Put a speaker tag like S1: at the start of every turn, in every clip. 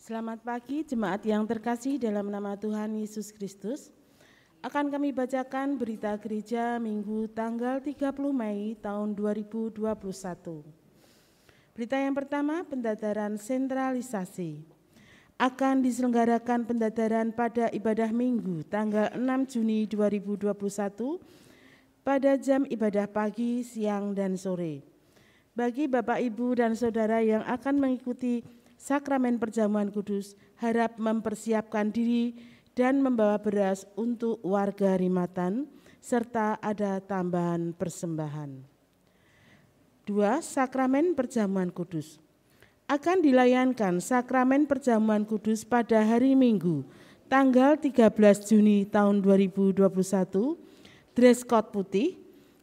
S1: Selamat pagi jemaat yang terkasih dalam nama Tuhan Yesus Kristus. Akan kami bacakan berita gereja Minggu tanggal 30 Mei tahun 2021. Berita yang pertama, pendadaran sentralisasi. Akan diselenggarakan pendadaran pada ibadah Minggu tanggal 6 Juni 2021 pada jam ibadah pagi, siang, dan sore. Bagi Bapak, Ibu, dan Saudara yang akan mengikuti Sakramen Perjamuan Kudus, harap mempersiapkan diri dan membawa beras untuk warga Rimatan, serta ada tambahan persembahan. 2. Sakramen Perjamuan Kudus. Akan dilayankan Sakramen Perjamuan Kudus pada hari Minggu, tanggal 13 Juni tahun 2021, dress code putih.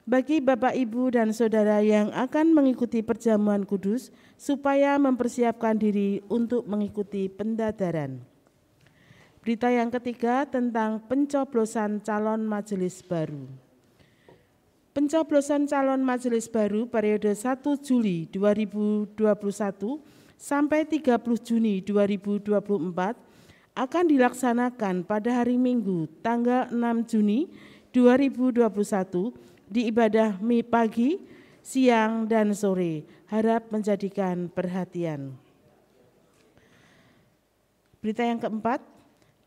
S1: Bagi Bapak, Ibu, dan Saudara yang akan mengikuti perjamuan kudus supaya mempersiapkan diri untuk mengikuti pendadaran. Berita yang ketiga tentang pencoblosan calon majelis baru. Pencoblosan calon majelis baru periode 1 Juli 2021 sampai 30 Juni 2024 akan dilaksanakan pada hari Minggu tanggal 6 Juni 2021 di ibadah pagi, siang, dan sore. Harap menjadikan perhatian. Berita yang keempat,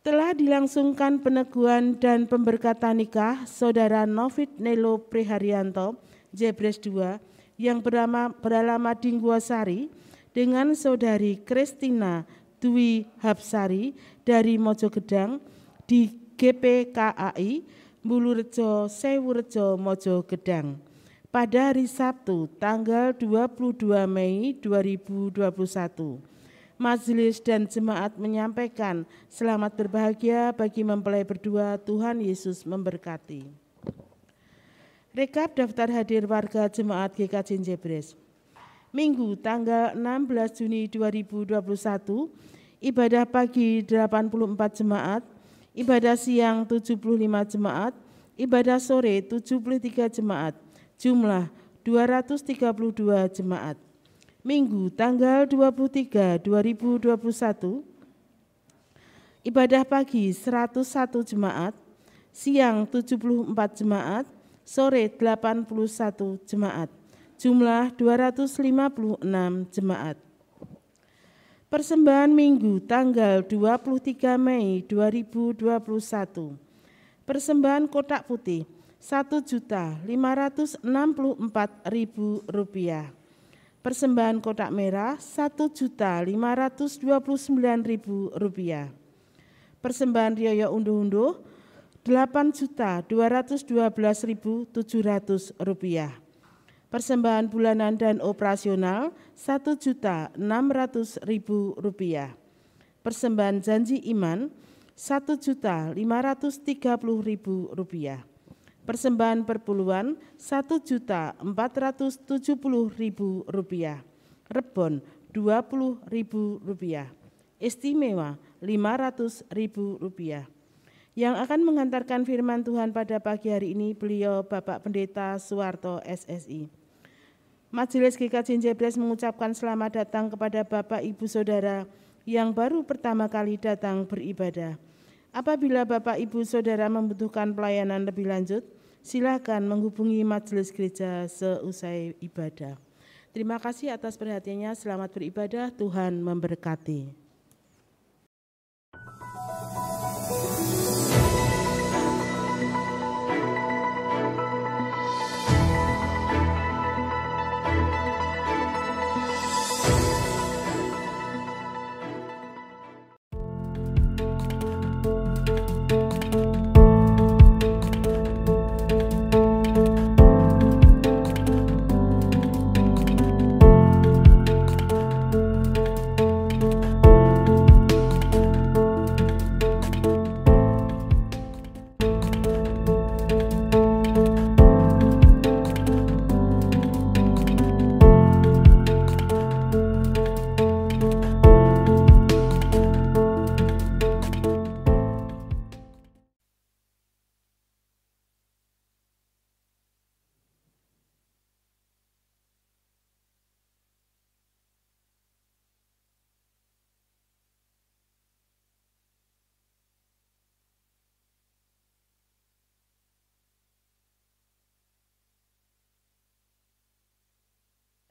S1: telah dilangsungkan peneguhan dan pemberkatan nikah Saudara Novit Nelo Priharyanto, Jebres 2, yang beralamat di Nguasari dengan Saudari Kristina Dwi Hapsari dari Mojogedang di GPKAI Bulurejo, Sewurejo, Mojogedang pada hari Sabtu tanggal 22 Mei 2021. Majelis dan jemaat menyampaikan selamat berbahagia bagi mempelai berdua, Tuhan Yesus memberkati. Rekap daftar hadir warga jemaat GKJ Jebres. Minggu tanggal 16 Juni 2021, ibadah pagi 84 jemaat, ibadah siang 75 jemaat, ibadah sore 73 jemaat, jumlah 232 jemaat. Minggu tanggal 23 2021, ibadah pagi 101 jemaat, siang 74 jemaat, sore 81 jemaat, jumlah 256 jemaat. Persembahan Minggu tanggal 23 Mei 2021. Persembahan kotak putih Rp1.564.000. Persembahan kotak merah Rp1.529.000. Persembahan rioyo unduh-unduh Rp8.212.700. Persembahan bulanan dan operasional Rp1.600.000. Persembahan janji iman Rp1.530.000. Persembahan perpuluhan Rp1.470.000. Rebon Rp20.000. Istimewa Rp500.000. Yang akan mengantarkan firman Tuhan pada pagi hari ini beliau Bapak Pendeta Suwarto SSI. Majelis GKJ Jebres mengucapkan selamat datang kepada Bapak, Ibu, Saudara yang baru pertama kali datang beribadah. Apabila Bapak, Ibu, Saudara membutuhkan pelayanan lebih lanjut, silakan menghubungi Majelis Gereja seusai ibadah. Terima kasih atas perhatiannya, selamat beribadah, Tuhan memberkati.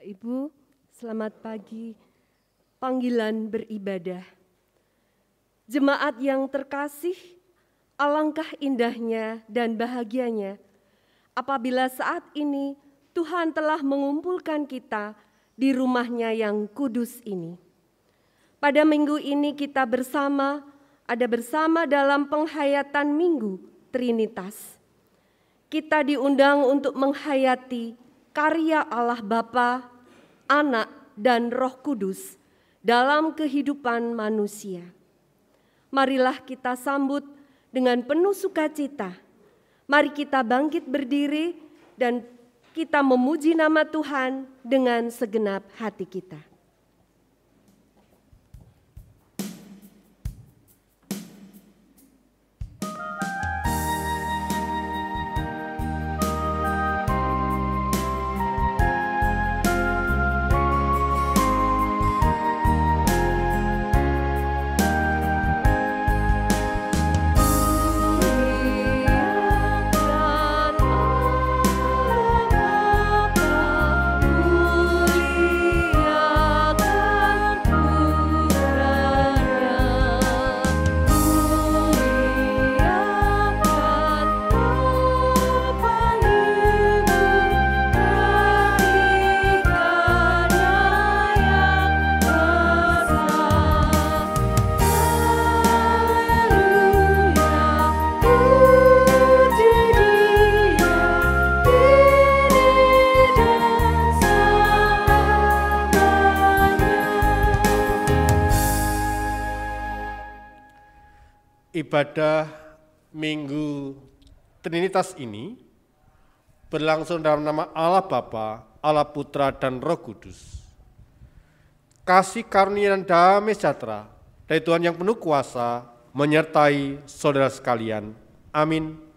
S2: Ibu, selamat pagi. Panggilan beribadah. Jemaat yang terkasih, alangkah indahnya dan bahagianya apabila saat ini Tuhan telah mengumpulkan kita di rumah-Nya yang kudus ini. Pada minggu ini kita bersama dalam penghayatan Minggu Trinitas. Kita diundang untuk menghayati karya Allah Bapa, Anak, dan Roh Kudus dalam kehidupan manusia. Marilah kita sambut dengan penuh sukacita. Mari kita bangkit berdiri dan kita memuji nama Tuhan dengan segenap hati kita.
S3: Ibadah Minggu Trinitas ini berlangsung dalam nama Allah Bapa, Allah Putra, dan Roh Kudus. Kasih karunia dan damai sejahtera dari Tuhan yang penuh kuasa menyertai saudara sekalian. Amin.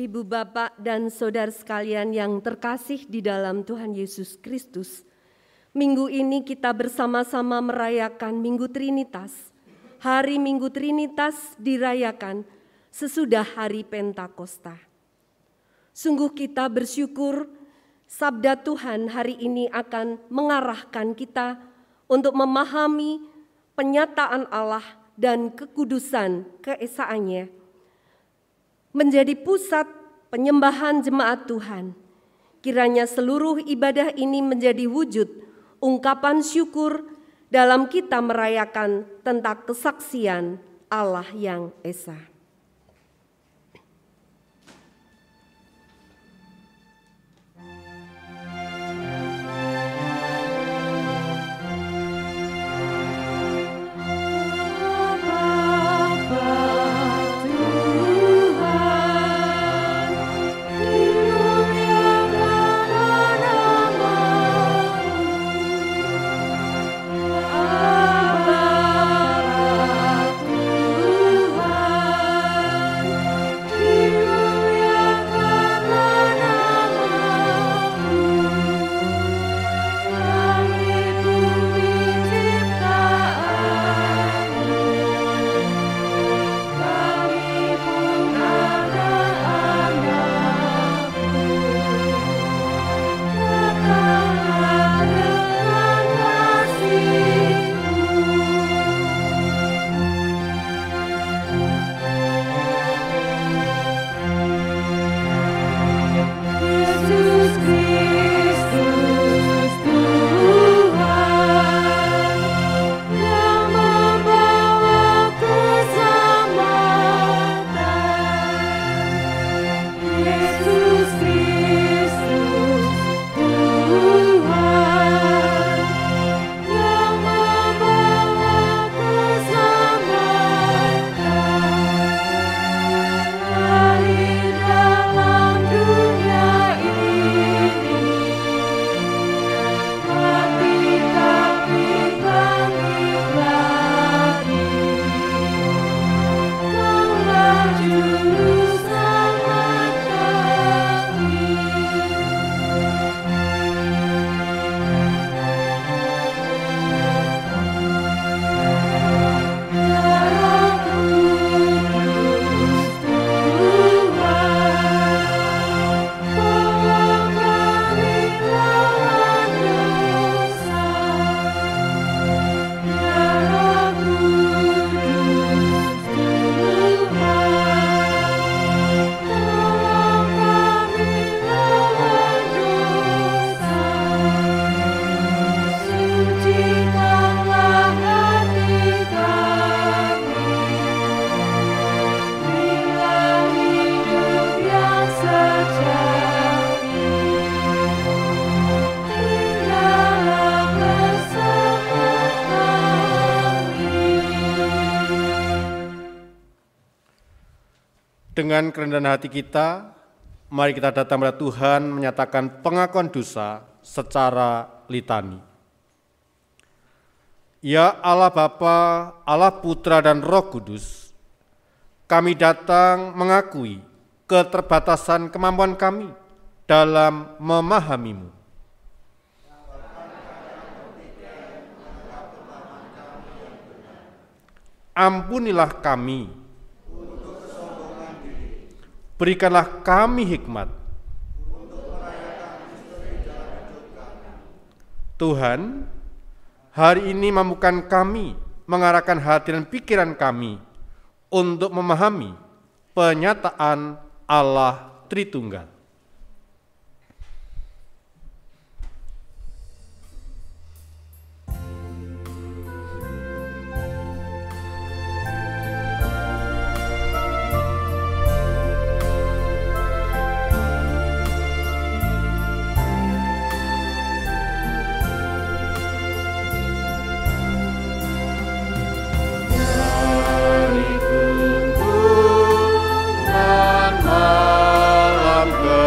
S2: Ibu, Bapak, dan saudara sekalian yang terkasih di dalam Tuhan Yesus Kristus, minggu ini kita bersama-sama merayakan Minggu Trinitas. Hari Minggu Trinitas dirayakan sesudah hari Pentakosta. Sungguh kita bersyukur sabda Tuhan hari ini akan mengarahkan kita untuk memahami penyataan Allah dan kekudusan keesaannya menjadi pusat penyembahan jemaat Tuhan. Kiranya seluruh ibadah ini menjadi wujud ungkapan syukur dalam kita merayakan tentang kesaksian Allah yang esa.
S4: Tuhan
S3: Dengan kerendahan hati kita, mari kita datang kepada Tuhan menyatakan pengakuan dosa secara litani. Ya Allah Bapa, Allah Putra dan Roh Kudus, kami datang mengakui keterbatasan kemampuan kami dalam memahami-Mu. Ampunilah kami. Berikanlah kami hikmat. Tuhan, hari ini mampukan kami mengarahkan hati dan pikiran kami untuk memahami penyataan Allah Tritunggal.
S4: Malam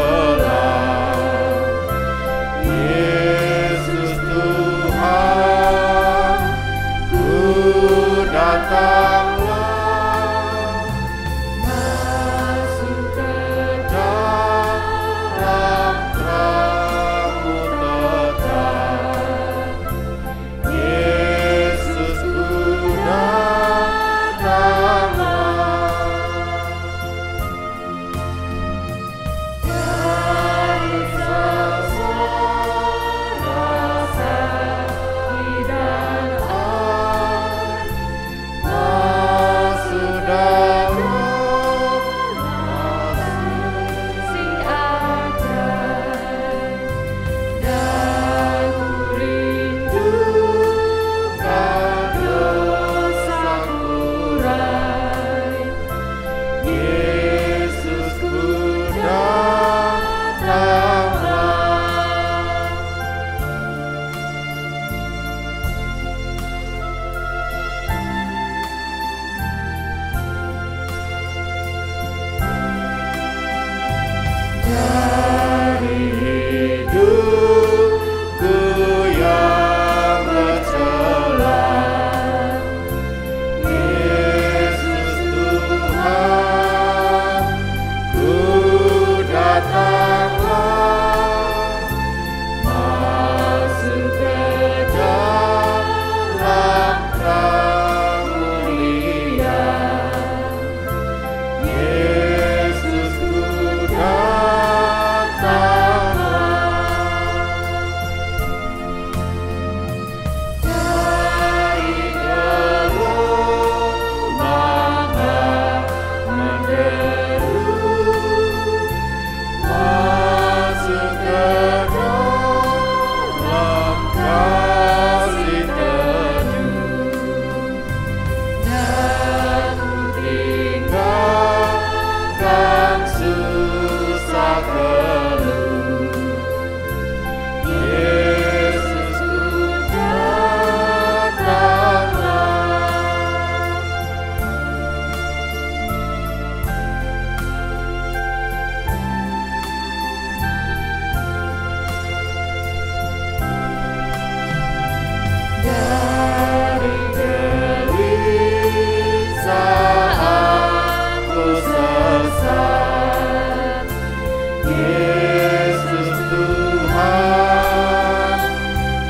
S3: Yesus Tuhan,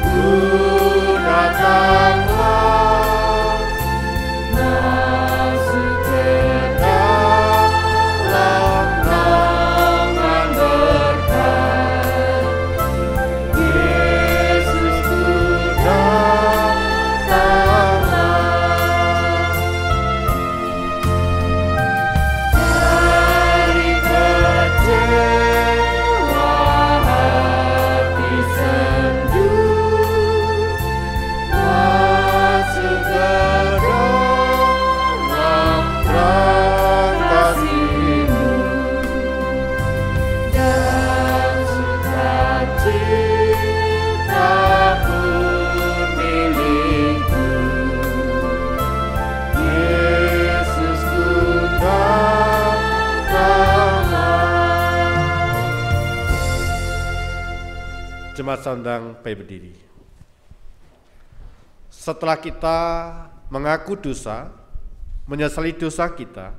S3: ku datanglah, masuk ke dalam naungan berkat. Yesus ku datanglah, dari kecewa hati sendu, masuk ke dalam terang kasih-Mu, dan sukacita pun milik-Ku. Yesus ku datanglah. Jemaat Sandang baik berdiri. Setelah kita mengaku dosa, menyesali dosa kita,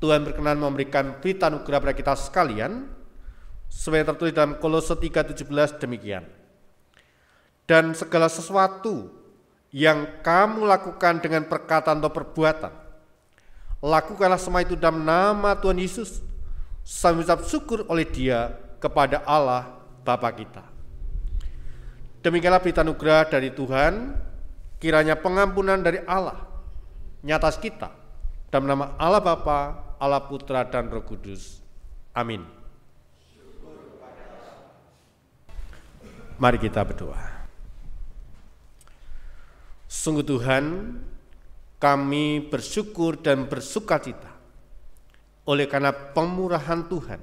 S3: Tuhan berkenan memberikan berita anugerah pada kita sekalian, sesuai tertulis dalam Kolose 3:17 demikian. Dan segala sesuatu yang kamu lakukan dengan perkataan atau perbuatan, lakukanlah semua itu dalam nama Tuhan Yesus, sambil ucap syukur oleh Dia kepada Allah Bapa kita. Demikianlah berita anugerah dari Tuhan. Kiranya pengampunan dari Allah nyata atas kita, dalam nama Allah Bapa, Allah Putra dan Roh Kudus. Amin. Mari kita berdoa. Sungguh Tuhan, kami bersyukur dan bersukacita oleh karena pemurahan Tuhan,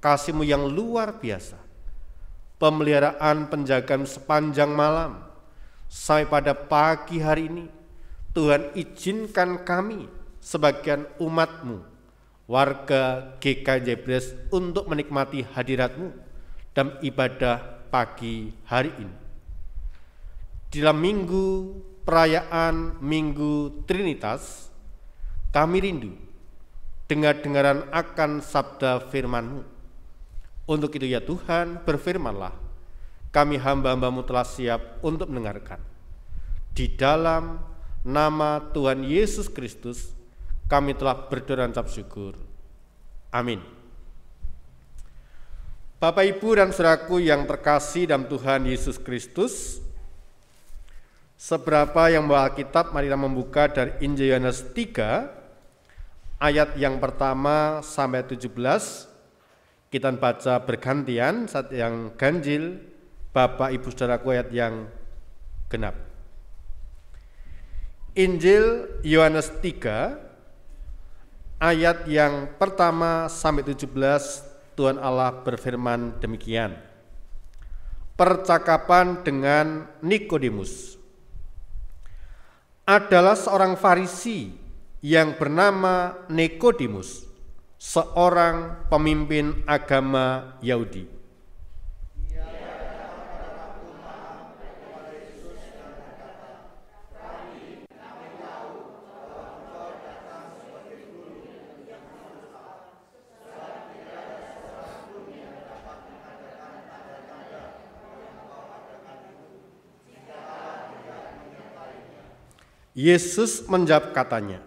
S3: kasih-Mu yang luar biasa, pemeliharaan penjagaan sepanjang malam, sampai pada pagi hari ini. Tuhan izinkan kami sebagian umat-Mu, warga GKJ Bres, untuk menikmati hadirat-Mu dalam ibadah pagi hari ini. Dalam minggu perayaan Minggu Trinitas, kami rindu dengar-dengaran akan sabda firman-Mu. Untuk itu ya Tuhan, berfirmanlah, kami hamba-hamba-Mu telah siap untuk mendengarkan. Di dalam nama Tuhan Yesus Kristus, kami telah berdoa dan ucap syukur. Amin. Bapak, Ibu, dan saudaraku yang terkasih dalam Tuhan Yesus Kristus, seberapa yang membawa Alkitab, mari kita membuka dari Injil Yohanes 3, ayat yang pertama sampai 17. Kita baca bergantian, saat yang ganjil, Bapak, Ibu, saudaraku, ayat yang genap. Injil Yohanes 3, ayat yang pertama sampai 17, Tuhan Allah berfirman demikian. Percakapan dengan Nikodemus. Adalah seorang Farisi yang bernama Nikodemus, seorang pemimpin agama Yahudi. Yesus menjawab katanya,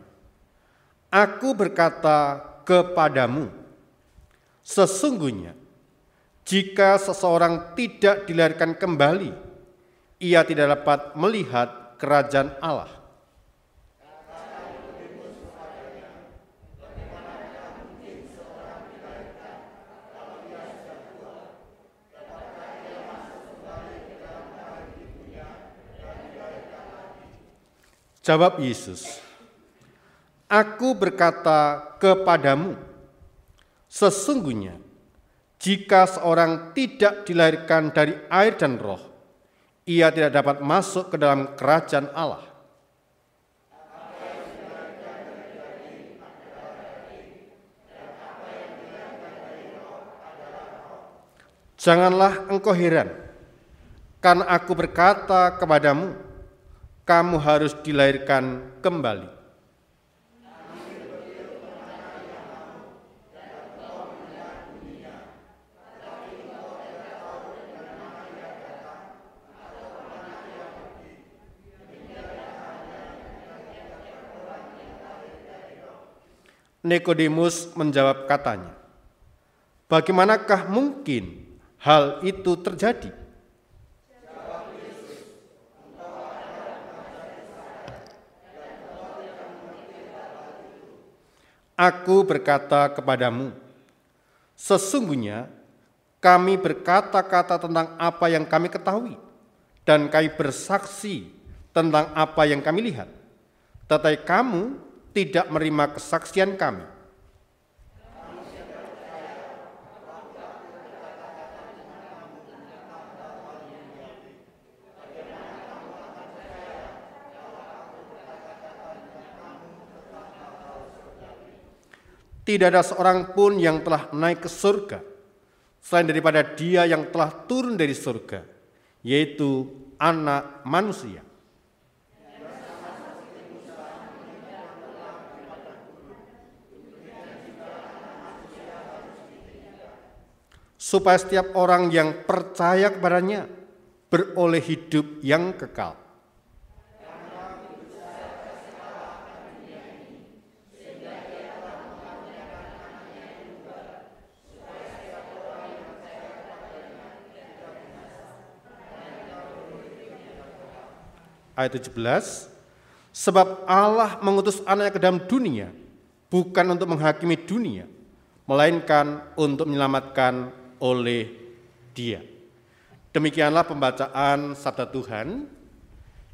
S3: Aku berkata kepadamu, sesungguhnya jika seseorang tidak dilahirkan kembali, ia tidak dapat melihat kerajaan Allah. Jawab Yesus, Aku berkata kepadamu, sesungguhnya jika seorang tidak dilahirkan dari air dan roh, ia tidak dapat masuk ke dalam kerajaan Allah. Janganlah engkau heran, karena aku berkata kepadamu, kamu harus dilahirkan kembali. Nikodemus menjawab katanya, bagaimanakah mungkin hal itu terjadi? Aku berkata kepadamu, sesungguhnya kami berkata-kata tentang apa yang kami ketahui, dan kami bersaksi tentang apa yang kami lihat, tetapi kamu tidak menerima kesaksian kami. Tidak ada seorang pun yang telah naik ke surga, selain daripada Dia yang telah turun dari surga, yaitu Anak Manusia. Supaya setiap orang yang percaya kepadanya beroleh hidup yang kekal. Ayat 17, sebab Allah mengutus Anaknya ke dalam dunia, bukan untuk menghakimi dunia, melainkan untuk menyelamatkan oleh Dia. Demikianlah pembacaan sabda Tuhan,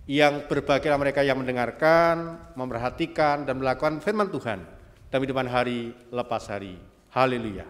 S3: yang berbahagia mereka yang mendengarkan, memerhatikan, dan melakukan firman Tuhan dalam kehidupan hari lepas hari. Haleluya.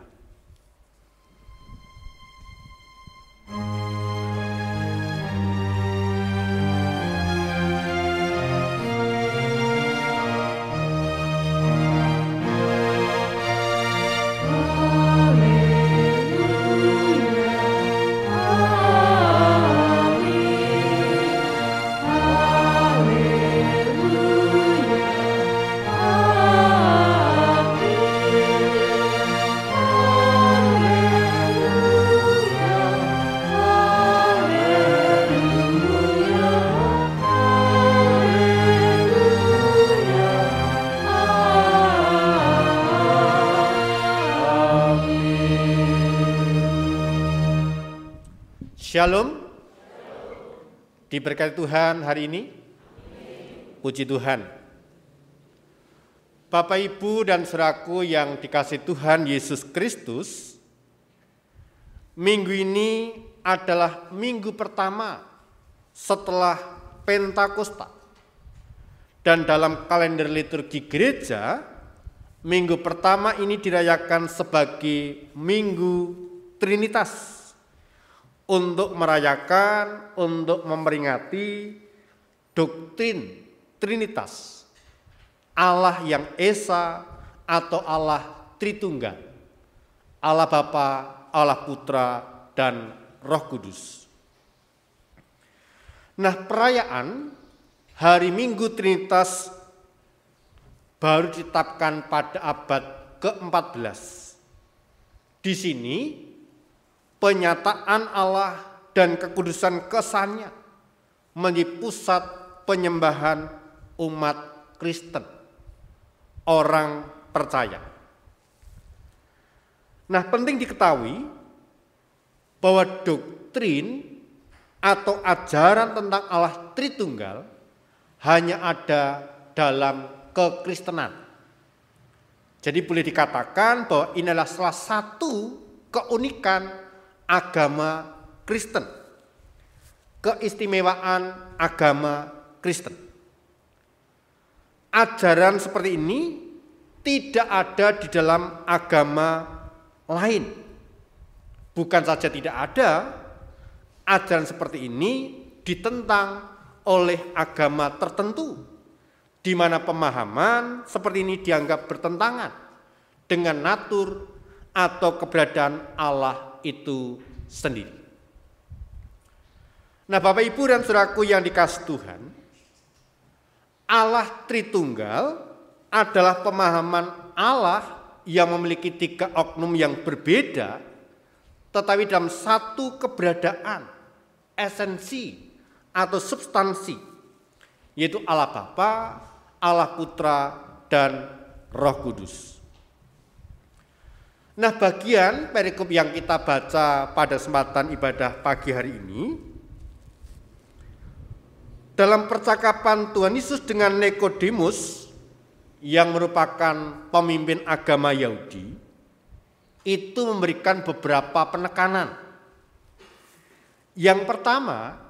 S3: Shalom. Diberkati Tuhan hari ini. Puji Tuhan. Bapak, Ibu, dan saudaraku yang dikasihi Tuhan Yesus Kristus, minggu ini adalah minggu pertama setelah Pentakosta. Dan dalam kalender liturgi gereja, minggu pertama ini dirayakan sebagai Minggu Trinitas. Untuk merayakan, untuk memperingati doktrin Trinitas, Allah yang Esa atau Allah Tritunggal, Allah Bapa, Allah Putra, dan Roh Kudus. Nah, perayaan Hari Minggu Trinitas baru ditetapkan pada abad ke-14. Di sini penyataan Allah dan kekudusan kesannya menjadi pusat penyembahan umat Kristen, orang percaya. Nah, penting diketahui bahwa doktrin atau ajaran tentang Allah Tritunggal hanya ada dalam kekristenan. Jadi boleh dikatakan bahwa ini adalah salah satu keunikan agama Kristen, keistimewaan agama Kristen. Ajaran seperti ini tidak ada di dalam agama lain. Bukan saja tidak ada, ajaran seperti ini ditentang oleh agama tertentu, di mana pemahaman seperti ini dianggap bertentangan dengan natur atau keberadaan Allah itu sendiri. Nah, Bapak, Ibu, dan saudaraku yang dikasihi Tuhan, Allah Tritunggal adalah pemahaman Allah yang memiliki 3 oknum yang berbeda, tetapi dalam satu keberadaan, esensi atau substansi, yaitu Allah Bapa, Allah Putra, dan Roh Kudus. Nah, bagian perikop yang kita baca pada kesempatan ibadah pagi hari ini, dalam percakapan Tuhan Yesus dengan Nikodemus yang merupakan pemimpin agama Yahudi, itu memberikan beberapa penekanan. Yang pertama,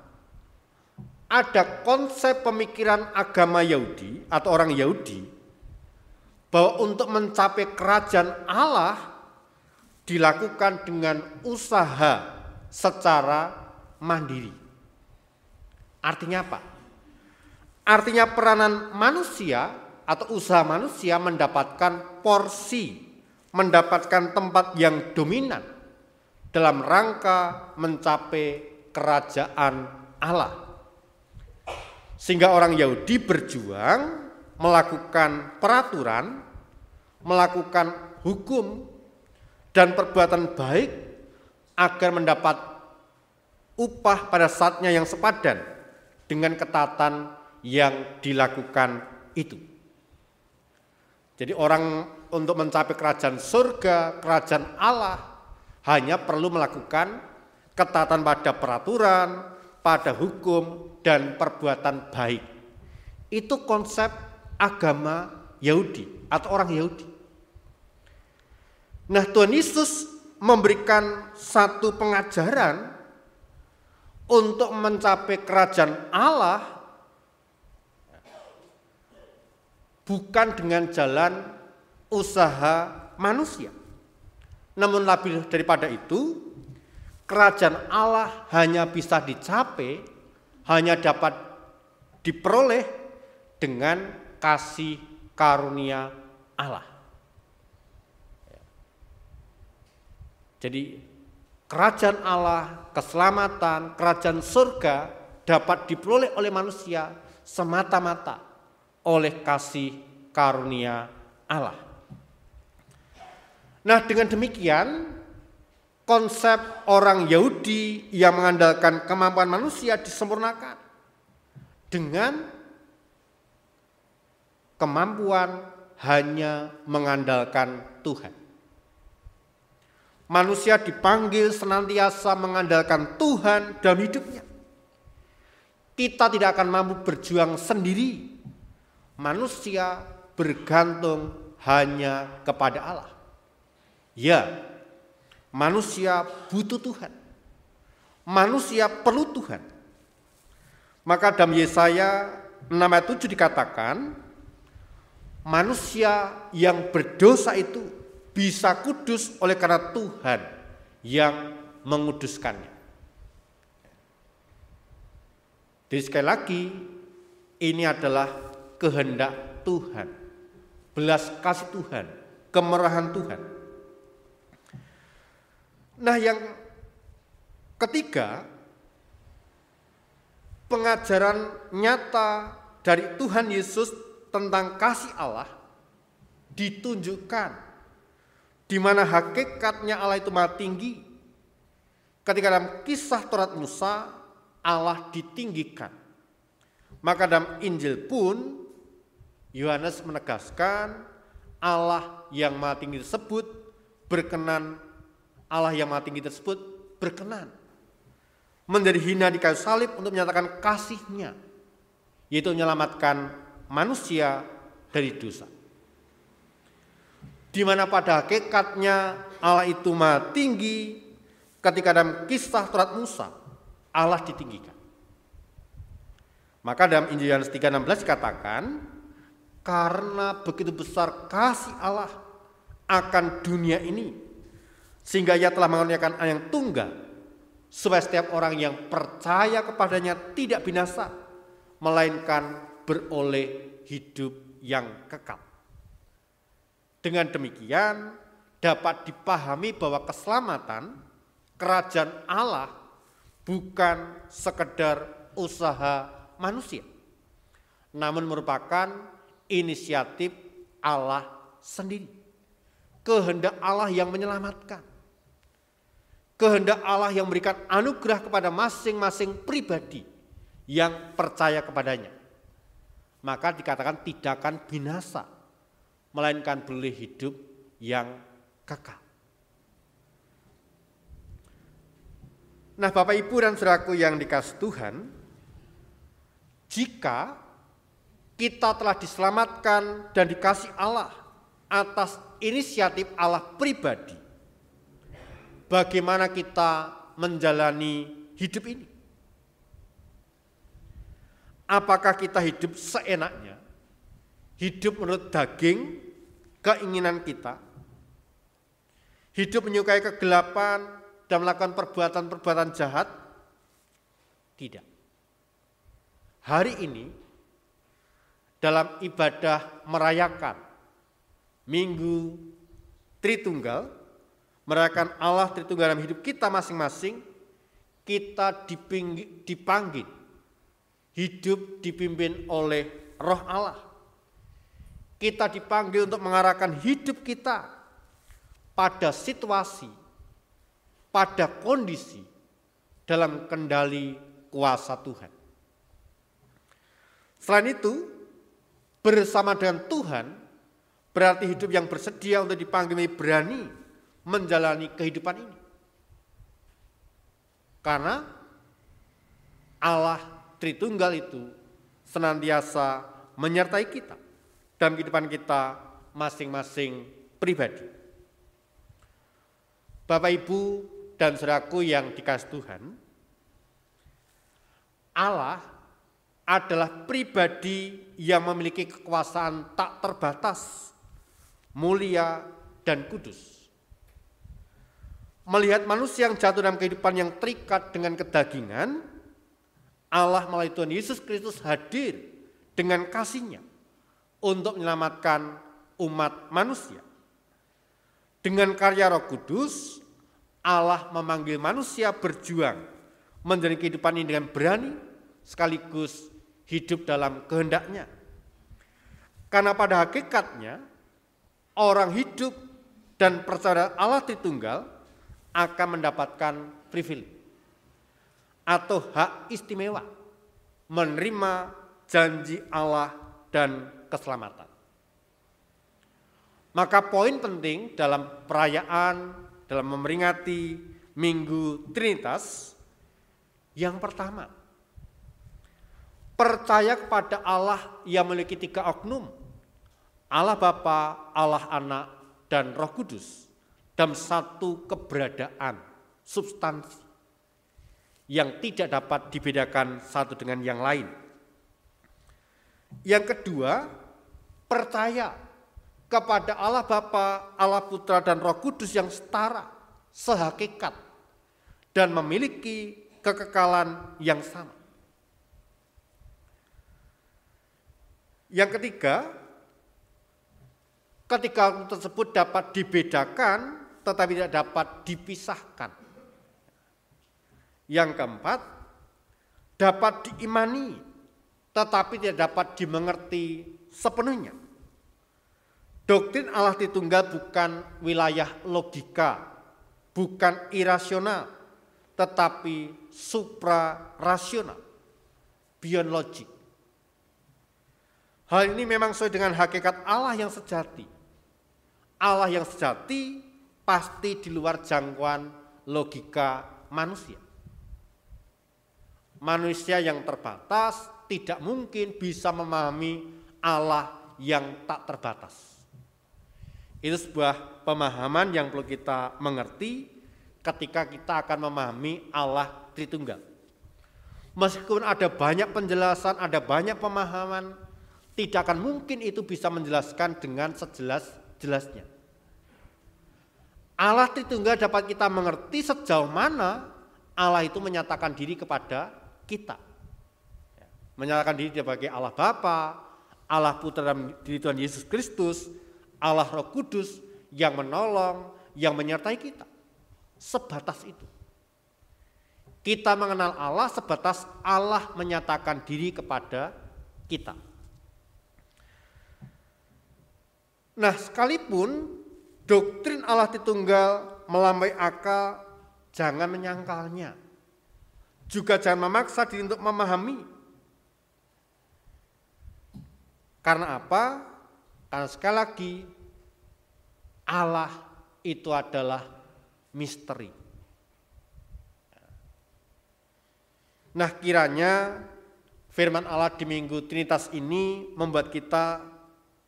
S3: ada konsep pemikiran agama Yahudi atau orang Yahudi bahwa untuk mencapai kerajaan Allah dilakukan dengan usaha secara mandiri. Artinya apa? Artinya peranan manusia atau usaha manusia mendapatkan porsi, mendapatkan tempat yang dominan dalam rangka mencapai kerajaan Allah. Sehingga orang Yahudi berjuang melakukan peraturan, melakukan hukum dan perbuatan baik agar mendapat upah pada saatnya yang sepadan dengan ketaatan yang dilakukan itu. Jadi orang untuk mencapai kerajaan surga, kerajaan Allah hanya perlu melakukan ketaatan pada peraturan, pada hukum dan perbuatan baik. Itu konsep agama Yahudi atau orang Yahudi. Nah, Tuhan Yesus memberikan satu pengajaran untuk mencapai kerajaan Allah bukan dengan jalan usaha manusia. Namun lebih daripada itu, kerajaan Allah hanya bisa dicapai, hanya dapat diperoleh dengan kasih karunia Allah. Jadi kerajaan Allah, keselamatan, kerajaan surga dapat diperoleh oleh manusia semata-mata oleh kasih karunia Allah. Nah, dengan demikian konsep orang Yahudi yang mengandalkan kemampuan manusia disempurnakan dengan kemampuan hanya mengandalkan Tuhan. Manusia dipanggil senantiasa mengandalkan Tuhan dalam hidupnya. Kita tidak akan mampu berjuang sendiri. Manusia bergantung hanya kepada Allah. Ya, manusia butuh Tuhan. Manusia perlu Tuhan. Maka dalam Yesaya 6 ayat 7 dikatakan, manusia yang berdosa itu bisa kudus oleh karena Tuhan yang menguduskannya. Jadi sekali lagi, ini adalah kehendak Tuhan, belas kasih Tuhan, kemurahan Tuhan. Nah, yang ketiga, pengajaran nyata dari Tuhan Yesus tentang kasih Allah ditunjukkan di mana hakikatnya Allah itu maha tinggi. Ketika dalam kisah Taurat Musa, Allah ditinggikan. Maka dalam Injil pun Yohanes menegaskan Allah yang maha tinggi tersebut berkenan, Allah yang maha tinggi tersebut berkenan menjadi hina di kayu salib untuk menyatakan kasih-Nya, yaitu menyelamatkan manusia dari dosa. Di mana pada hakikatnya Allah itu maha tinggi, ketika dalam kisah Taurat Musa Allah ditinggikan. Maka dalam Injil Yohanes 3:16 dikatakan, karena begitu besar kasih Allah akan dunia ini, sehingga Ia telah mengaruniakan Anak yang tunggal, supaya setiap orang yang percaya kepadanya tidak binasa, melainkan beroleh hidup yang kekal. Dengan demikian dapat dipahami bahwa keselamatan kerajaan Allah bukan sekedar usaha manusia, namun merupakan inisiatif Allah sendiri. Kehendak Allah yang menyelamatkan. Kehendak Allah yang memberikan anugerah kepada masing-masing pribadi yang percaya kepadanya. Maka dikatakan tidak akan binasa, melainkan boleh hidup yang kekal. Nah, Bapak Ibu dan saudaraku yang dikasihi Tuhan, jika kita telah diselamatkan dan dikasih Allah atas inisiatif Allah pribadi, bagaimana kita menjalani hidup ini? Apakah kita hidup seenaknya? Hidup menurut daging, keinginan kita? Hidup menyukai kegelapan dan melakukan perbuatan-perbuatan jahat? Tidak. Hari ini dalam ibadah merayakan Minggu Tritunggal, merayakan Allah Tritunggal dalam hidup kita masing-masing, kita dipanggil hidup dipimpin oleh Roh Allah. Kita dipanggil untuk mengarahkan hidup kita pada situasi, pada kondisi dalam kendali kuasa Tuhan. Selain itu, bersama dengan Tuhan berarti hidup yang bersedia untuk dipanggil berani menjalani kehidupan ini. Karena Allah Tritunggal itu senantiasa menyertai kita dalam kehidupan kita masing-masing pribadi. Bapak, Ibu, dan saudaraku yang dikasihi Tuhan, Allah adalah pribadi yang memiliki kekuasaan tak terbatas, mulia dan kudus. Melihat manusia yang jatuh dalam kehidupan yang terikat dengan kedagingan, Allah melalui Tuhan Yesus Kristus hadir dengan kasih-Nya untuk menyelamatkan umat manusia. Dengan karya Roh Kudus, Allah memanggil manusia berjuang menjalani kehidupan ini dengan berani sekaligus hidup dalam kehendak-Nya. Karena pada hakikatnya orang hidup dan percaya Allah Tritunggal akan mendapatkan privilege atau hak istimewa menerima janji Allah dan keselamatan. Maka poin penting dalam perayaan, dalam memperingati Minggu Trinitas, yang pertama, percaya kepada Allah yang memiliki 3 oknum, Allah Bapa, Allah Anak, dan Roh Kudus, dalam satu keberadaan substansi yang tidak dapat dibedakan satu dengan yang lain. Yang kedua, percaya kepada Allah Bapa, Allah Putra, dan Roh Kudus yang setara, sehakikat, dan memiliki kekekalan yang sama. Yang ketiga, ketika tersebut dapat dibedakan tetapi tidak dapat dipisahkan. Yang keempat, dapat diimani tetapi tidak dapat dimengerti sepenuhnya. Doktrin Allah Tritunggal bukan wilayah logika, bukan irasional, tetapi supra-rasional, beyond logic. Hal ini memang sesuai dengan hakikat Allah yang sejati. Allah yang sejati pasti di luar jangkauan logika manusia. Manusia yang terbatas tidak mungkin bisa memahami Allah yang tak terbatas. Itu sebuah pemahaman yang perlu kita mengerti ketika kita akan memahami Allah Tritunggal. Meskipun ada banyak penjelasan, ada banyak pemahaman, tidak akan mungkin itu bisa menjelaskan dengan sejelas-jelasnya. Allah Tritunggal dapat kita mengerti sejauh mana Allah itu menyatakan diri kepada kita. Menyatakan diri sebagai Allah Bapa, Allah Putra dalam diri Tuhan Yesus Kristus, Allah Roh Kudus yang menolong, yang menyertai kita. Sebatas itu. Kita mengenal Allah sebatas Allah menyatakan diri kepada kita. Nah, sekalipun doktrin Allah Tritunggal melampaui akal, jangan menyangkalnya. Juga jangan memaksa diri untuk memahami. Karena apa? Karena sekali lagi, Allah itu adalah misteri. Nah, kiranya firman Allah di Minggu Trinitas ini membuat kita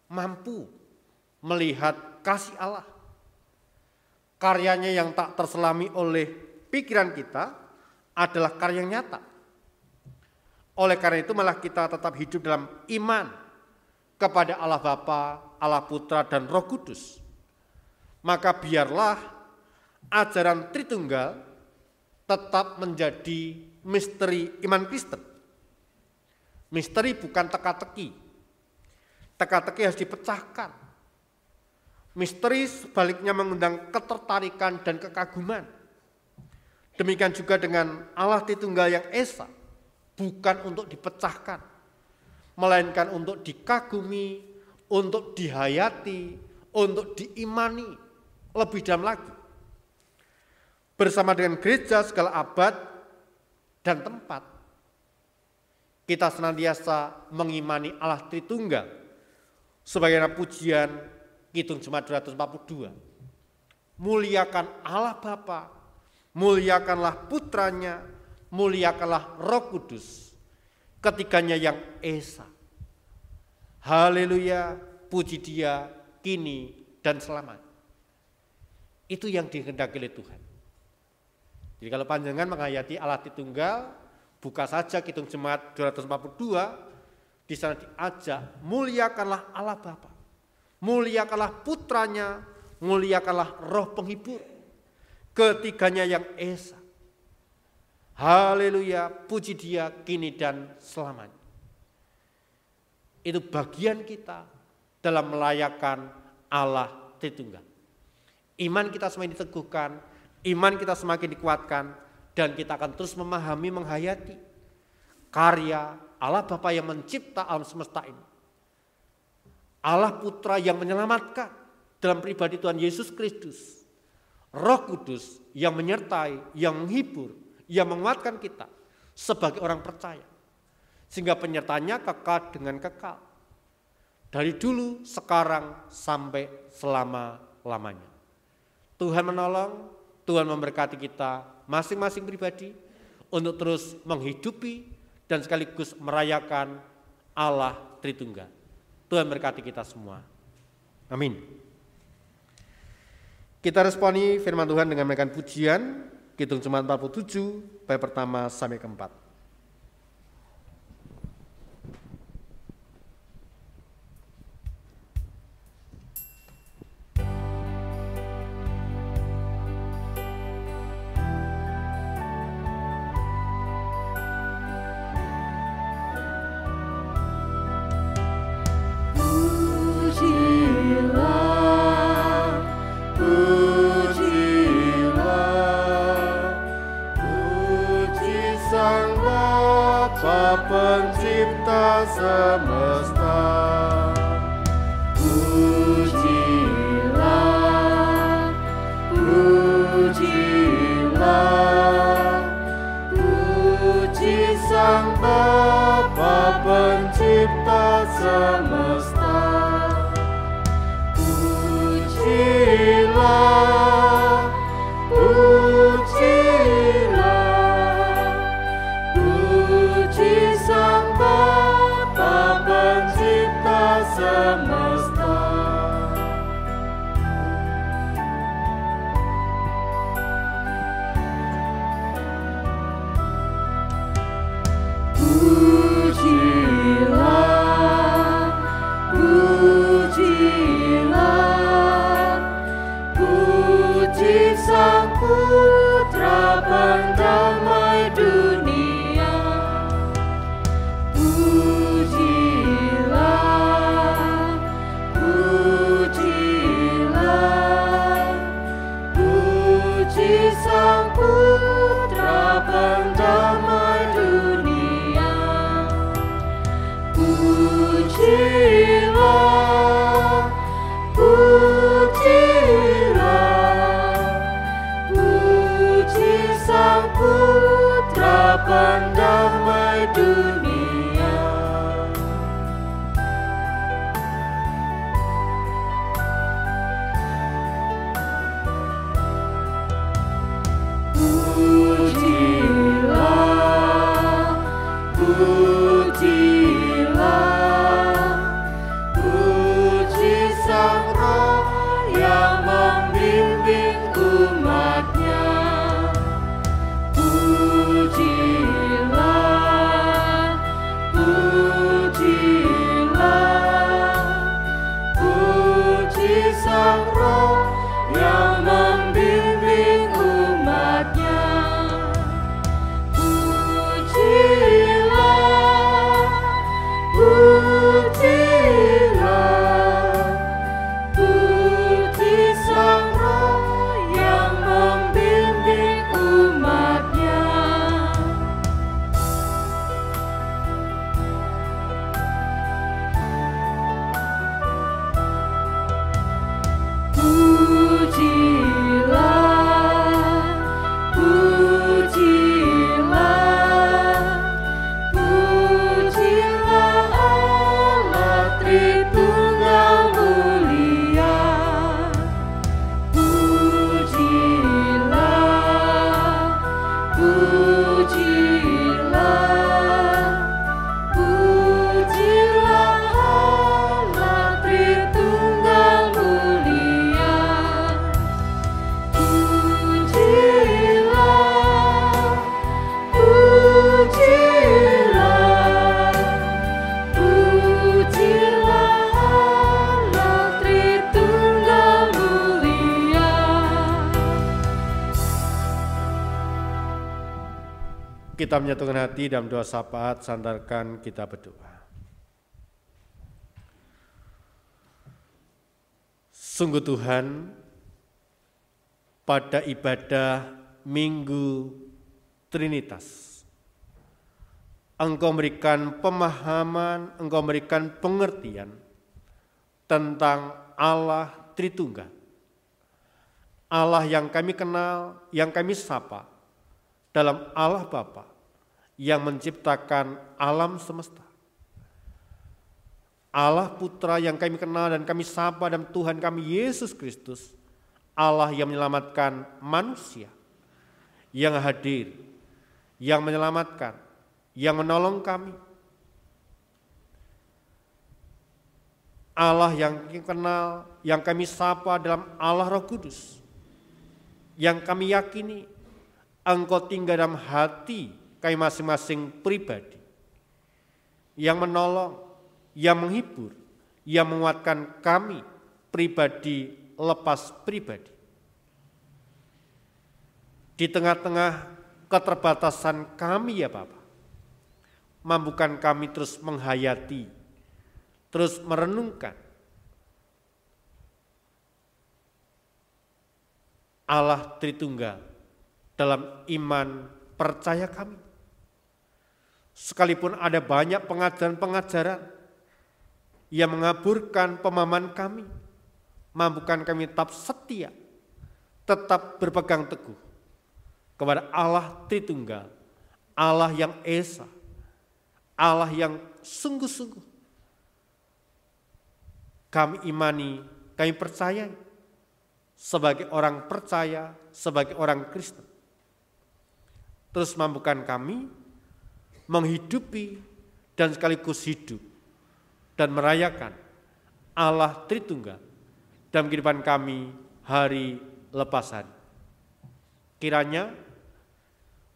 S3: mampu melihat kasih Allah. Karyanya yang tak terselami oleh pikiran kita adalah karya yang nyata. Oleh karena itu malah kita tetap hidup dalam iman kepada Allah Bapa, Allah Putra dan Roh Kudus. Maka biarlah ajaran Tritunggal tetap menjadi misteri iman Kristen. Misteri bukan teka-teki. Teka-teki harus dipecahkan. Misteri sebaliknya mengundang ketertarikan dan kekaguman. Demikian juga dengan Allah Tritunggal yang Esa, bukan untuk dipecahkan, melainkan untuk dikagumi, untuk dihayati, untuk diimani lebih dalam lagi. Bersama dengan gereja segala abad dan tempat, kita senantiasa mengimani Allah Tritunggal sebagaimana pujian Kidung Jemaat 242. Muliakan Allah Bapa, muliakanlah Putranya, muliakanlah Roh Kudus, ketiganya yang Esa. Haleluya, puji Dia kini dan selamanya. Itu yang dikehendaki oleh Tuhan. Jadi kalau panjenengan menghayati Allah Tritunggal, buka saja Kidung Jemaat 242, di sana diajak muliakanlah Allah Bapa, muliakanlah Putranya, muliakanlah Roh Penghibur, ketiganya yang Esa. Haleluya, puji Dia kini dan selamanya. Itu bagian kita dalam melayakan Allah Tritunggal. Iman kita semakin diteguhkan, iman kita semakin dikuatkan, dan kita akan terus memahami, menghayati karya Allah Bapa yang mencipta alam semesta ini. Allah Putra yang menyelamatkan dalam pribadi Tuhan Yesus Kristus. Roh Kudus yang menyertai, yang menghibur, yang menguatkan kita sebagai orang percaya. Sehingga penyertanya kekal dengan kekal. Dari dulu, sekarang, sampai selama-lamanya. Tuhan menolong, Tuhan memberkati kita masing-masing pribadi untuk terus menghidupi dan sekaligus merayakan Allah Tritunggal. Tuhan berkati kita semua. Amin. Kita responi firman Tuhan dengan menaikkan pujian, Kidung Jemaat 47, bait pertama sampai keempat.
S4: Pencipta semesta, pujilah, pujilah, puji Sang Bapa Pencipta semesta, pujilah, pujilah. Sang Bapa Pencipta semesta, pujilah, pujilah, puji Sang Putra Pendamai dunia. Sang Putra Pendamai dunia, pujilah, pujilah, puji Sang Putra Pendamai dunia. Pujilah,
S3: kita menyatukan hati dalam doa syafaat, sandarkan kita berdoa. Sungguh Tuhan, pada ibadah Minggu Trinitas, Engkau memberikan pemahaman, Engkau memberikan pengertian tentang Allah Tritunggal. Allah yang kami kenal, yang kami sapa dalam Allah Bapa yang menciptakan alam semesta. Allah Putra yang kami kenal dan kami sapa dalam Tuhan kami Yesus Kristus, Allah yang menyelamatkan manusia, yang hadir, yang menyelamatkan, yang menolong kami. Allah yang kami kenal, yang kami sapa dalam Allah Roh Kudus, yang kami yakini Engkau tinggal dalam hati kami masing-masing pribadi, yang menolong, yang menghibur, yang menguatkan kami pribadi lepas pribadi. Di tengah-tengah keterbatasan kami ya Bapa, mampukan kami terus menghayati, terus merenungkan Allah Tritunggal dalam iman percaya kami. Sekalipun ada banyak pengajaran-pengajaran yang mengaburkan pemahaman kami, mampukan kami tetap setia, tetap berpegang teguh kepada Allah Tritunggal, Allah yang esa, Allah yang sungguh-sungguh kami imani, kami percayai sebagai orang percaya, sebagai orang Kristen. Terus mampukan kami menghidupi dan sekaligus hidup dan merayakan Allah Tritunggal dalam kehidupan kami hari lepas hari. Kiranya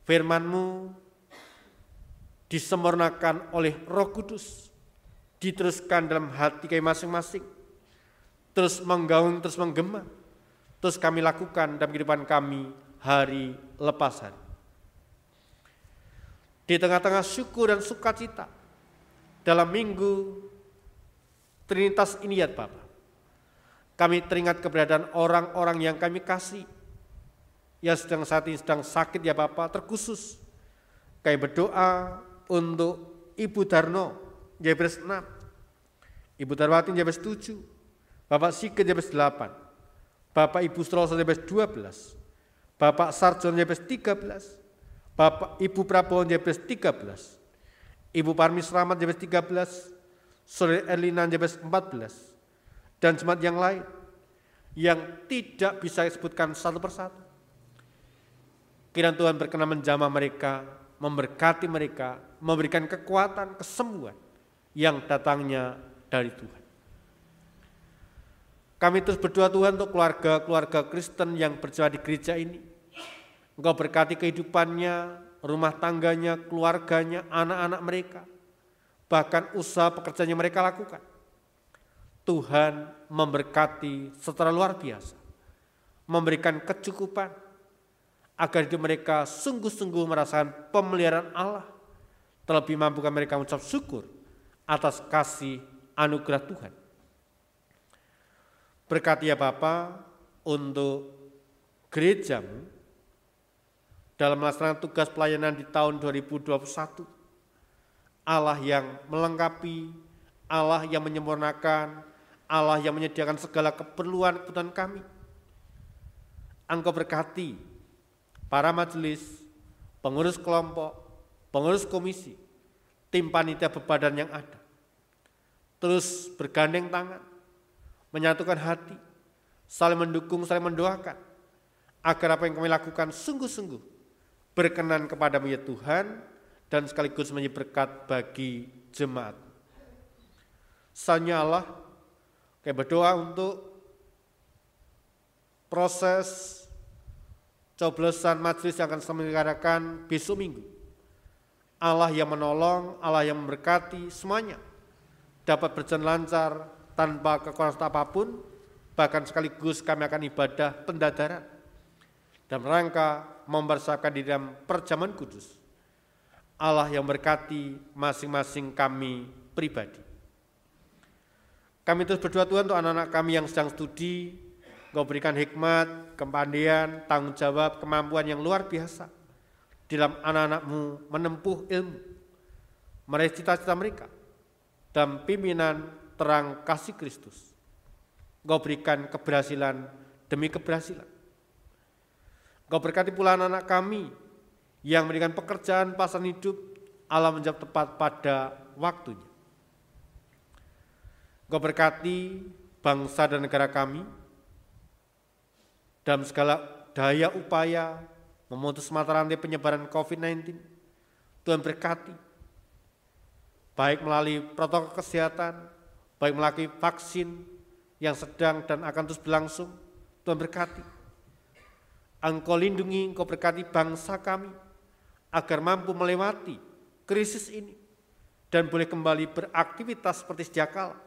S3: firman-Mu disempurnakan oleh Roh Kudus, diteruskan dalam hati kami masing-masing, terus menggaung, terus menggema, terus kami lakukan dalam kehidupan kami hari lepas hari. Di tengah-tengah syukur dan sukacita dalam Minggu Trinitas ini ya Bapa, kami teringat keberadaan orang-orang yang kami kasih, yang saat ini sedang sakit ya Bapa, terkhusus kami berdoa untuk Ibu Darno, Jabres 6, Ibu Darwati Jabres 7, Bapak Sigit Jabres 8, Bapak Ibu Stroso Jabres 12, Bapak Sarjon Jabres 13, Bapak Ibu Prabowo Jabres 13, Ibu Parmis Rahmat Jabres 13, Saudari Erlina Jabres 14, dan jemaat yang lain yang tidak bisa disebutkan satu persatu. Kiranya Tuhan berkenan menjamah mereka, memberkati mereka, memberikan kekuatan, kesembuhan yang datangnya dari Tuhan. Kami terus berdoa Tuhan untuk keluarga-keluarga Kristen yang berjemaat di gereja ini. Engkau berkati kehidupannya, rumah tangganya, keluarganya, anak-anak mereka, bahkan usaha pekerjaan yang mereka lakukan. Tuhan memberkati secara luar biasa, memberikan kecukupan, agar hidup mereka sungguh-sungguh merasakan pemeliharaan Allah, terlebih mampukan mereka mengucap syukur atas kasih anugerah Tuhan. Berkati ya Bapa untuk gereja-Mu dalam melaksanakan tugas pelayanan di tahun 2021. Allah yang melengkapi, Allah yang menyempurnakan, Allah yang menyediakan segala keperluan kami. Engkau berkati para majelis, pengurus kelompok, pengurus komisi, tim panitia bebadan yang ada. Terus bergandeng tangan, menyatukan hati, saling mendukung, saling mendoakan, agar apa yang kami lakukan sungguh-sungguh berkenan kepadamu ya Tuhan, dan sekaligus menjadi berkat bagi jemaat. Selanjutnya Allah, kami berdoa untuk proses coblosan majelis yang akan diselenggarakan besok Minggu. Allah yang menolong, Allah yang memberkati semuanya dapat berjalan lancar tanpa kekurangan apapun, bahkan sekaligus kami akan ibadah pendadaran dalam rangka mempersiapkan di dalam perjamuan kudus Allah yang berkati masing-masing kami pribadi. Kami terus berdoa Tuhan untuk anak-anak kami yang sedang studi, Engkau berikan hikmat, kepandaian, tanggung jawab, kemampuan yang luar biasa dalam anak-anak-Mu menempuh ilmu, meraih cita-cita mereka dalam pimpinan terang kasih Kristus. Engkau berikan keberhasilan demi keberhasilan. Engkau berkati pula anak-anak kami yang memberikan pekerjaan pasangan hidup, Allah menjawab tepat pada waktunya. Engkau berkati bangsa dan negara kami dalam segala daya upaya memutus mata rantai penyebaran COVID-19. Tuhan berkati, baik melalui protokol kesehatan, baik melalui vaksin yang sedang dan akan terus berlangsung. Tuhan berkati, Engkau lindungi, Engkau berkati bangsa kami agar mampu melewati krisis ini dan boleh kembali beraktivitas seperti sedia kala,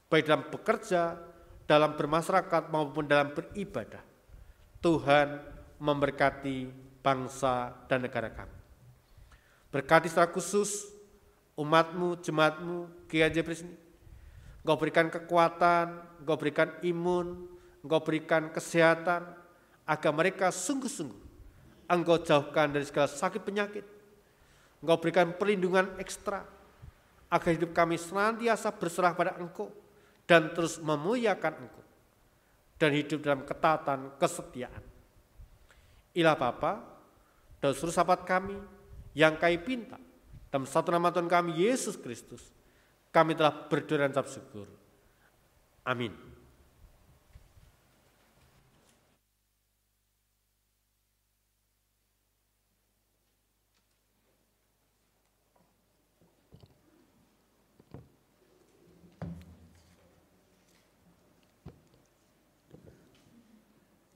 S3: baik dalam bekerja, dalam bermasyarakat maupun dalam beribadah. Tuhan memberkati bangsa dan negara kami. Berkati secara khusus umat-Mu, jemaat-Mu, GKJ Presni. Engkau berikan kekuatan, Engkau berikan imun, Engkau berikan kesehatan, agar mereka sungguh-sungguh Engkau jauhkan dari segala sakit penyakit. Engkau berikan perlindungan ekstra, agar hidup kami senantiasa berserah pada Engkau dan terus memuliakan Engkau dan hidup dalam ketaatan kesetiaan. Ilah Bapa dan seluruh sahabat kami yang kami pinta dalam satu nama Tuhan kami Yesus Kristus, kami telah berdoa dan ucap syukur. Amin.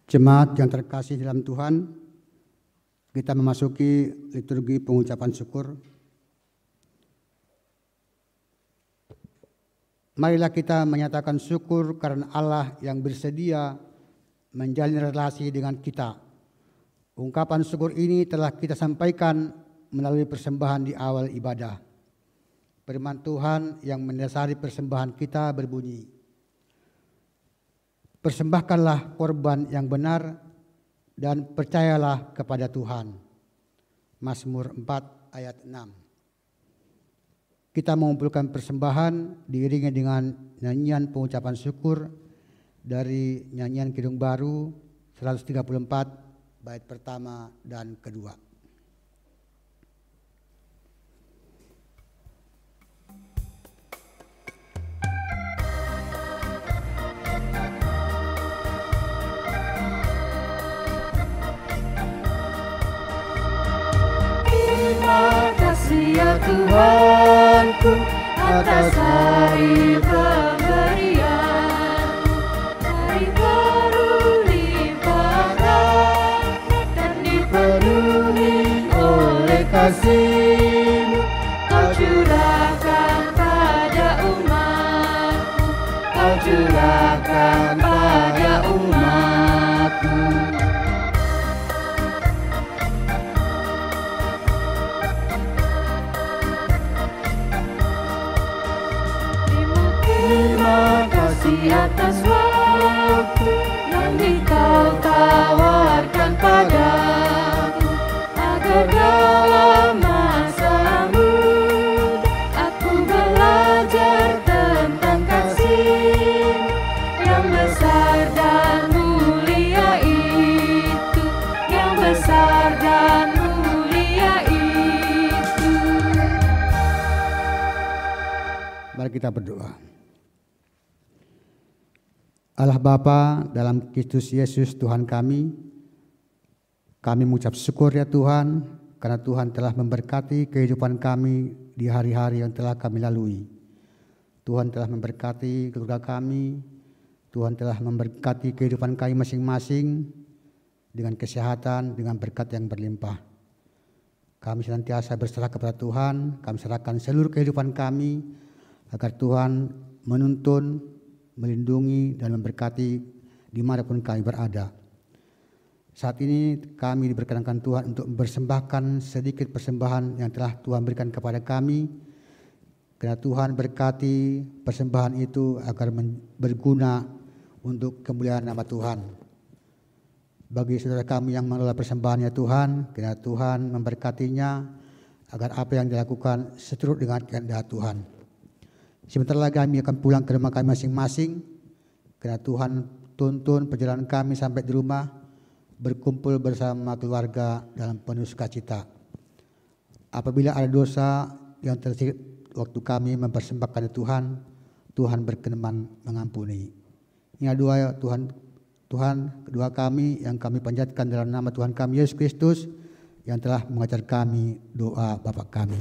S5: Jemaat yang terkasih dalam Tuhan, kita memasuki liturgi pengucapan syukur. Marilah kita menyatakan syukur karena Allah yang bersedia menjalin relasi dengan kita. Ungkapan syukur ini telah kita sampaikan melalui persembahan di awal ibadah. Firman Tuhan yang mendasari persembahan kita berbunyi, persembahkanlah korban yang benar dan percayalah kepada Tuhan. Mazmur 4 ayat 6. Kita mengumpulkan persembahan diiringi dengan nyanyian pengucapan syukur dari nyanyian Kidung Baru 134 bait pertama dan kedua.
S4: Terima kasih ya Tuhanku atas hari pemberian-Mu, hari baru limpahan dan dipenuhi oleh kasih-Mu. Kau curahkan pada umat-Mu, Kau curahkan pada umat-Mu. Terima kasih atas waktu yang Kau tawarkan padaku, agar dalam masa muda aku belajar tentang kasih yang besar dan mulia itu, yang besar dan mulia itu.
S5: Mari kita berdoa. Allah Bapa dalam Kristus Yesus Tuhan kami mengucap syukur ya Tuhan karena Tuhan telah memberkati kehidupan kami di hari-hari yang telah kami lalui. Tuhan telah memberkati keluarga kami, Tuhan telah memberkati kehidupan kami masing-masing dengan kesehatan, dengan berkat yang berlimpah. Kami senantiasa berserah kepada Tuhan, kami serahkan seluruh kehidupan kami agar Tuhan menuntun, melindungi dan memberkati dimanapun kami berada. Saat ini kami diperkenankan Tuhan untuk mempersembahkan sedikit persembahan yang telah Tuhan berikan kepada kami. Karena Tuhan berkati persembahan itu agar berguna untuk kemuliaan nama Tuhan. Bagi saudara kami yang mengelola persembahannya Tuhan, kiranya Tuhan memberkatinya agar apa yang dilakukan seturut dengan kehendak Tuhan. Sebentar lagi kami akan pulang ke rumah kami masing-masing. Kiranya Tuhan tuntun perjalanan kami sampai di rumah, berkumpul bersama keluarga dalam penuh sukacita. Apabila ada dosa yang terselip waktu kami mempersembahkan Tuhan, Tuhan berkenan mengampuni. Ini doa Tuhan, doa kami yang kami panjatkan dalam nama Tuhan kami Yesus Kristus yang telah mengajar kami doa Bapa kami.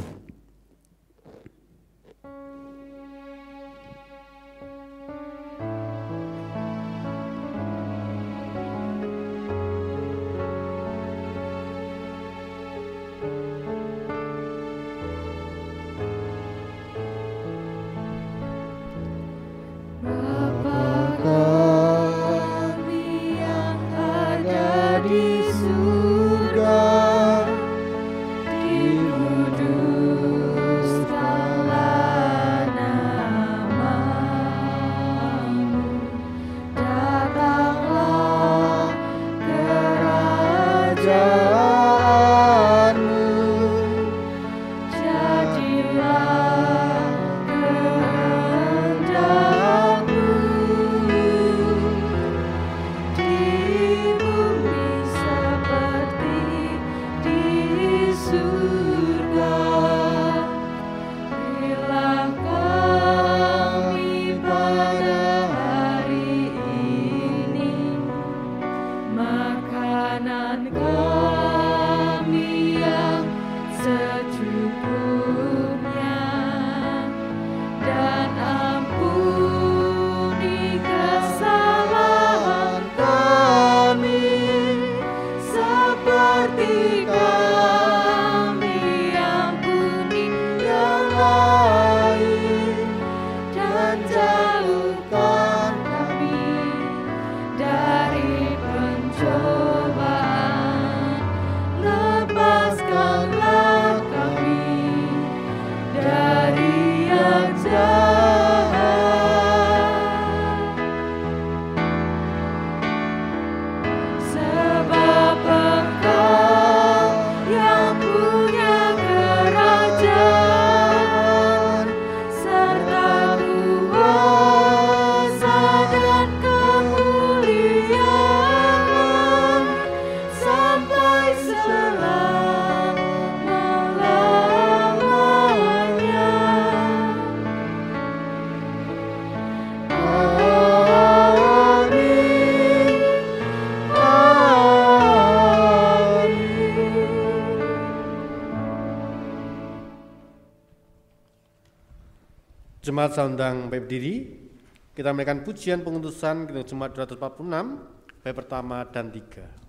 S3: Jemaat saya undang berdiri, kita menaikkan pujian pengutusan Jemaat 246, bait pertama dan 3.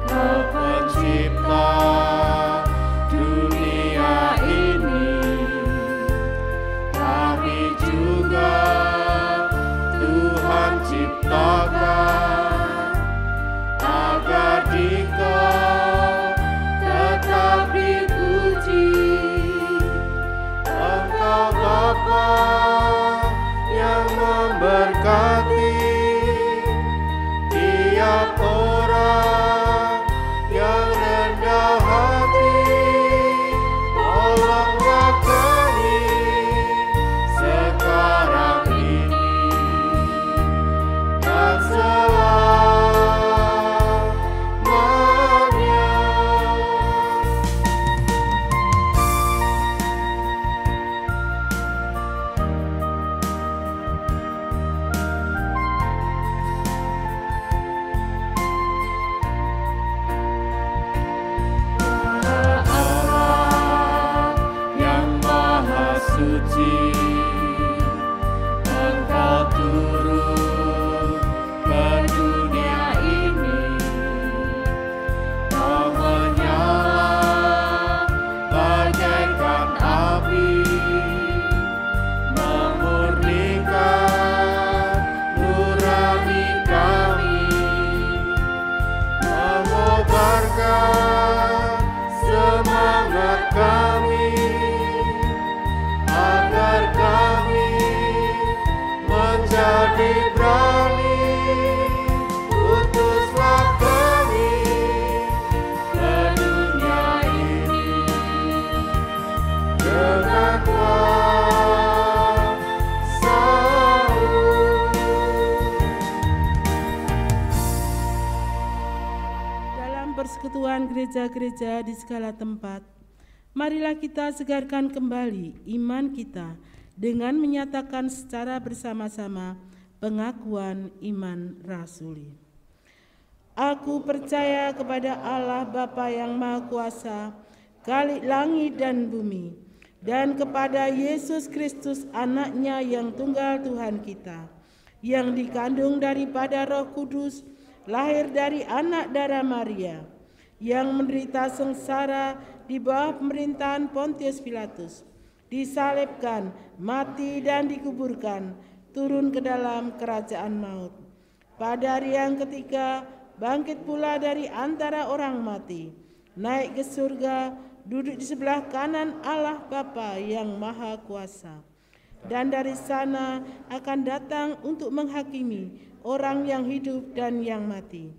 S4: Kau pencipta suci, Engkau turun ke dunia ini. Kau menyala bagaikan api, memurnikan nurani kami, mengobarkan semangat kami, agar kami menjadi berani. Utuslah kami ke dunia ini dengan kuasa-Mu.
S1: Dalam persekutuan gereja-gereja di segala tempat, marilah kita segarkan kembali iman kita dengan menyatakan secara bersama-sama pengakuan iman rasuli. Aku percaya kepada Allah Bapa yang Maha Kuasa, Khalik langit dan bumi, dan kepada Yesus Kristus anaknya yang tunggal Tuhan kita, yang dikandung daripada Roh Kudus, lahir dari anak darah Maria, yang menderita sengsara di bawah pemerintahan Pontius Pilatus, disalibkan, mati dan dikuburkan, turun ke dalam kerajaan maut. Pada hari yang ketiga, bangkit pula dari antara orang mati, naik ke surga, duduk di sebelah kanan Allah Bapa yang Maha Kuasa. Dan dari sana akan datang untuk menghakimi orang yang hidup dan yang mati.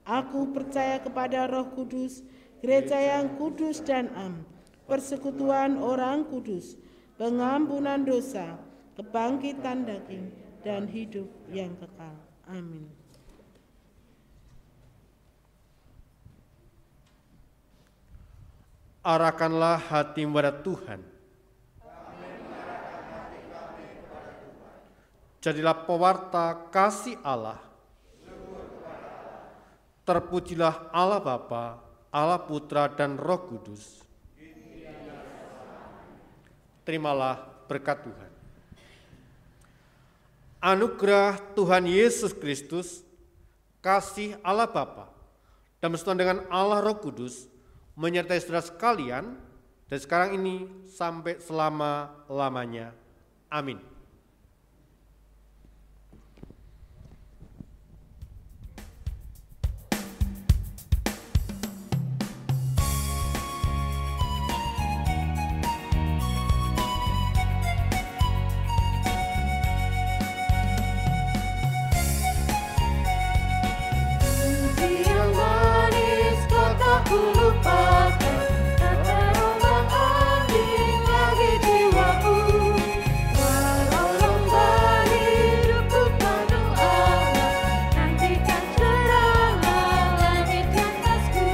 S1: Aku percaya kepada Roh Kudus, gereja yang kudus dan am, persekutuan orang kudus, pengampunan dosa, kebangkitan daging, dan hidup yang kekal. Amin.
S3: Arahkanlah hati kepada Tuhan. Jadilah pewarta kasih Allah. Terpujilah Allah Bapa, Allah Putra dan Roh Kudus. Terimalah berkat Tuhan. Anugerah Tuhan Yesus Kristus, kasih Allah Bapa, dan persekutuan dengan Allah Roh Kudus menyertai saudara sekalian dari sekarang ini sampai selama-lamanya. Amin.
S4: Yang manis kau tak lupakan, kata rombongan lagi jiwaku. Walau lomba hidupku penuh awan, nantikan cerahlah langit di atasku.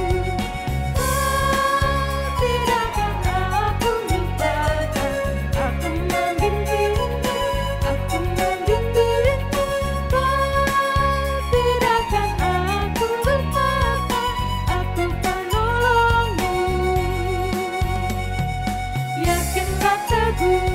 S4: Tidakkah aku lupakan, aku membimbingmu, aku membimbingmu. Tidakkah aku lupakan, aku penolongmu. Yakinlah teguh